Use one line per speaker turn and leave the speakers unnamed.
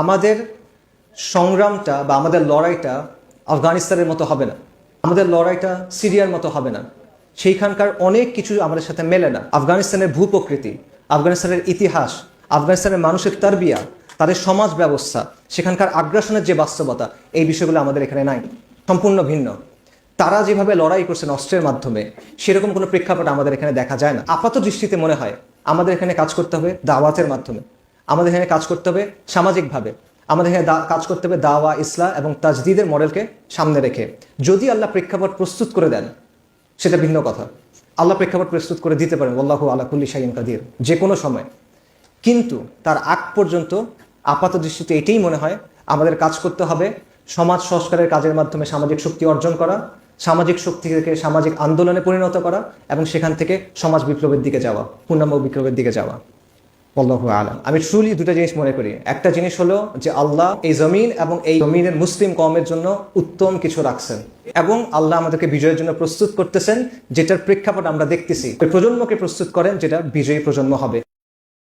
আমাদের সংগ্রামটা বা আমাদের লড়াইটা আফগানিস্তানের মতো হবে না, আমাদের লড়াইটা সিরিয়ার মতো হবে না। সেইখানকার অনেক কিছু আমাদের সাথে মেলে না। আফগানিস্তানের ভূপ্রকৃতি, আফগানিস্তানের ইতিহাস, আফগানিস্তানের মানুষের তারবিয়া, তাদের সমাজ ব্যবস্থা, সেখানকার আগ্রাসনের যে বাস্তবতা, এই বিষয়গুলো আমাদের এখানে নাই, সম্পূর্ণ ভিন্ন। তারা যেভাবে লড়াই করছেন অস্ত্রের মাধ্যমে, সেরকম কোনো প্রেক্ষাপট আমাদের এখানে দেখা যায় না। আপাত দৃষ্টিতে মনে হয় আমাদের এখানে কাজ করতে হবে দাওয়াতের মাধ্যমে, আমাদের এখানে কাজ করতে হবে সামাজিকভাবে, আমাদের এখানে কাজ করতে হবে দাওয়া, ইসলাহ এবং তাজদিদের মডেলকে সামনে রেখে। যদি আল্লাহ প্রেক্ষাপট প্রস্তুত করে দেন সেটা ভিন্ন কথা। আল্লাহ প্রেক্ষাপট প্রস্তুত করে দিতে পারেন, আল্লাহু আলা কুল্লি শাইইন কাদির, যে কোনো সময়। কিন্তু তার আগ পর্যন্ত আপাত দৃষ্টিতে এটাই মনে হয় আমাদের কাজ করতে হবে সমাজ সংস্কারের কাজের মাধ্যমে সামাজিক শক্তি অর্জন করা, সামাজিক শক্তি থেকে সামাজিক আন্দোলনে পরিণত করা এবং সেখান থেকে সমাজ বিপ্লবের দিকে যাওয়া, পূর্ণাঙ্গ বিপ্লবের দিকে যাওয়া। আল্লাহু আলাম। আমি ট্রুলি দুটো জিনিস মনে করি। একটা জিনিস হলো যে আল্লাহ এই জমিন এবং এই জমিনের মুসলিম কওমের জন্য উত্তম কিছু রাখছেন এবং আল্লাহ আমাদেরকে বিজয়ের জন্য প্রস্তুত করতেছেন, যেটার প্রেক্ষাপট আমরা দেখতেছি। প্রজন্মকে প্রস্তুত করেন যেটা বিজয়ী প্রজন্ম হবে।